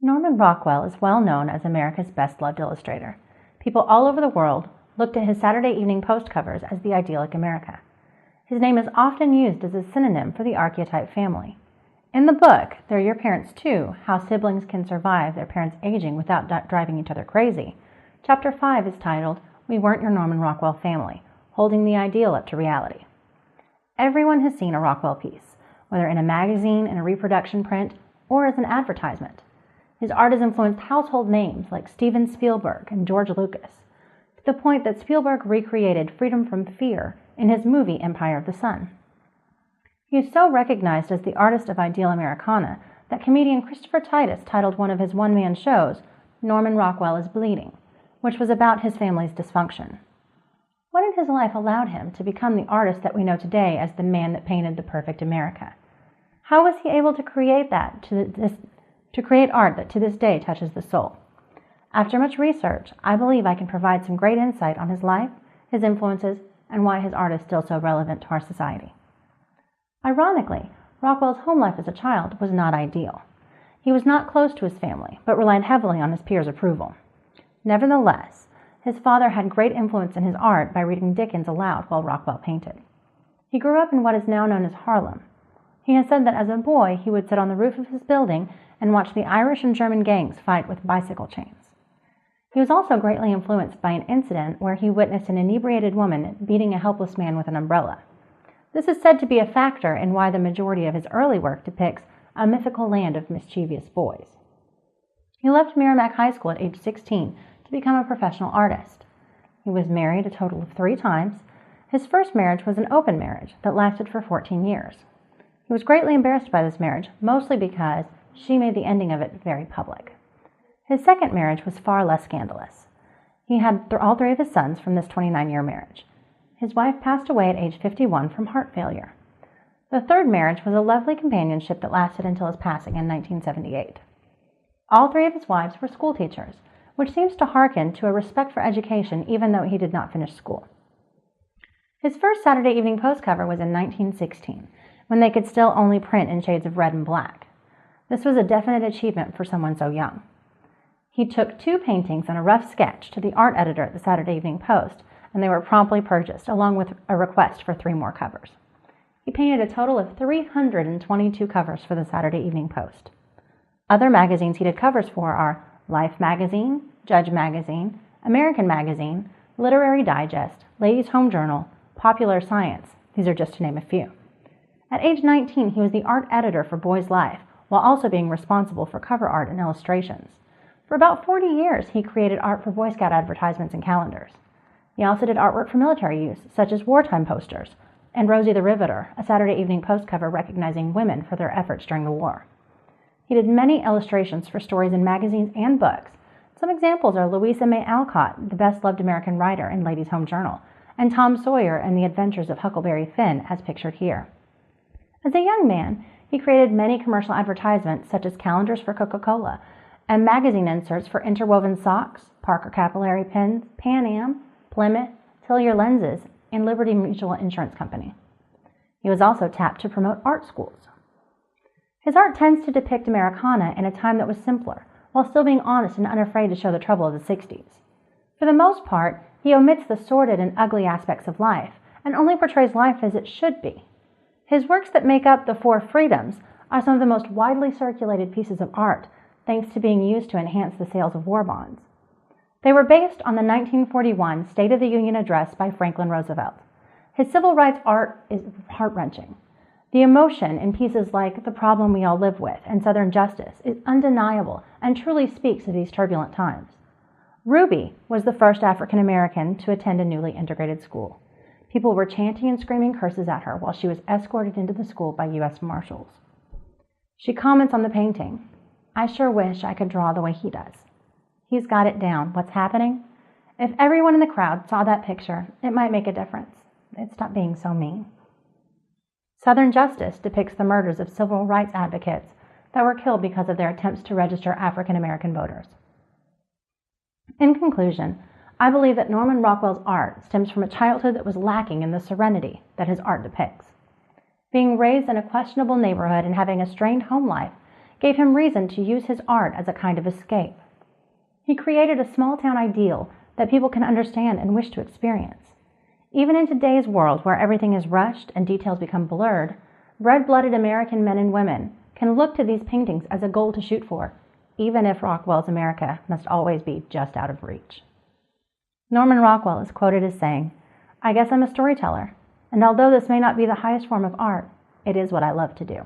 Norman Rockwell is well known as America's best-loved illustrator. People all over the world looked at his Saturday Evening Post covers as the idyllic America. His name is often used as a synonym for the archetype family. In the book, They're Your Parents Too, How Siblings Can Survive Their Parents' Aging Without Driving Each Other Crazy, Chapter 5 is titled, We Weren't Your Norman Rockwell Family, Holding the Ideal Up to Reality. Everyone has seen a Rockwell piece, whether in a magazine, in a reproduction print, or as an advertisement. His art has influenced household names like Steven Spielberg and George Lucas, to the point that Spielberg recreated freedom from fear in his movie Empire of the Sun. He is so recognized as the artist of ideal Americana that comedian Christopher Titus titled one of his one-man shows, Norman Rockwell is Bleeding, which was about his family's dysfunction. What in his life allowed him to become the artist that we know today as the man that painted the perfect America? How was he able to create create art that to this day touches the soul? After much research, I believe I can provide some great insight on his life, his influences, and why his art is still so relevant to our society. Ironically, Rockwell's home life as a child was not ideal. He was not close to his family, but relied heavily on his peers' approval. Nevertheless, his father had great influence in his art by reading Dickens aloud while Rockwell painted. He grew up in what is now known as Harlem. He has said that as a boy he would sit on the roof of his building and watch the Irish and German gangs fight with bicycle chains. He was also greatly influenced by an incident where he witnessed an inebriated woman beating a helpless man with an umbrella. This is said to be a factor in why the majority of his early work depicts a mythical land of mischievous boys. He left Merrimack High School at age 16 to become a professional artist. He was married a total of 3 times. His first marriage was an open marriage that lasted for 14 years. He was greatly embarrassed by this marriage, mostly because she made the ending of it very public. His second marriage was far less scandalous. He had all 3 of his sons from this 29-year marriage. His wife passed away at age 51 from heart failure. The third marriage was a lovely companionship that lasted until his passing in 1978. All 3 of his wives were school teachers, which seems to hearken to a respect for education even though he did not finish school. His first Saturday Evening Post cover was in 1916, when they could still only print in shades of red and black. This was a definite achievement for someone so young. He took 2 paintings and a rough sketch to the art editor at the Saturday Evening Post, and they were promptly purchased, along with a request for 3 more covers. He painted a total of 322 covers for the Saturday Evening Post. Other magazines he did covers for are Life Magazine, Judge Magazine, American Magazine, Literary Digest, Ladies' Home Journal, Popular Science. These are just to name a few. At age 19, he was the art editor for Boy's Life, while also being responsible for cover art and illustrations. For about 40 years, he created art for Boy Scout advertisements and calendars. He also did artwork for military use, such as wartime posters, and Rosie the Riveter, a Saturday Evening Post cover recognizing women for their efforts during the war. He did many illustrations for stories in magazines and books. Some examples are Louisa May Alcott, the best-loved American writer in Ladies' Home Journal, and Tom Sawyer and the Adventures of Huckleberry Finn, as pictured here. As a young man, he created many commercial advertisements, such as calendars for Coca-Cola, and magazine inserts for Interwoven Socks, Parker Capillary Pens, Pan Am, Plymouth, Tillier Lenses, and Liberty Mutual Insurance Company. He was also tapped to promote art schools. His art tends to depict Americana in a time that was simpler, while still being honest and unafraid to show the trouble of the 60s. For the most part, he omits the sordid and ugly aspects of life, and only portrays life as it should be. His works that make up the 4 freedoms are some of the most widely circulated pieces of art, thanks to being used to enhance the sales of war bonds. They were based on the 1941 State of the Union address by Franklin Roosevelt. His civil rights art is heart-wrenching. The emotion in pieces like The Problem We All Live With and Southern Justice is undeniable and truly speaks of these turbulent times. Ruby was the first African American to attend a newly integrated school. People were chanting and screaming curses at her while she was escorted into the school by U.S. Marshals. She comments on the painting, "I sure wish I could draw the way he does. He's got it down. What's happening? If everyone in the crowd saw that picture, it might make a difference. They'd stop being so mean." Southern Justice depicts the murders of civil rights advocates that were killed because of their attempts to register African American voters. In conclusion, I believe that Norman Rockwell's art stems from a childhood that was lacking in the serenity that his art depicts. Being raised in a questionable neighborhood and having a strained home life gave him reason to use his art as a kind of escape. He created a small-town ideal that people can understand and wish to experience. Even in today's world where everything is rushed and details become blurred, red-blooded American men and women can look to these paintings as a goal to shoot for, even if Rockwell's America must always be just out of reach. Norman Rockwell is quoted as saying, "I guess I'm a storyteller, and although this may not be the highest form of art, it is what I love to do."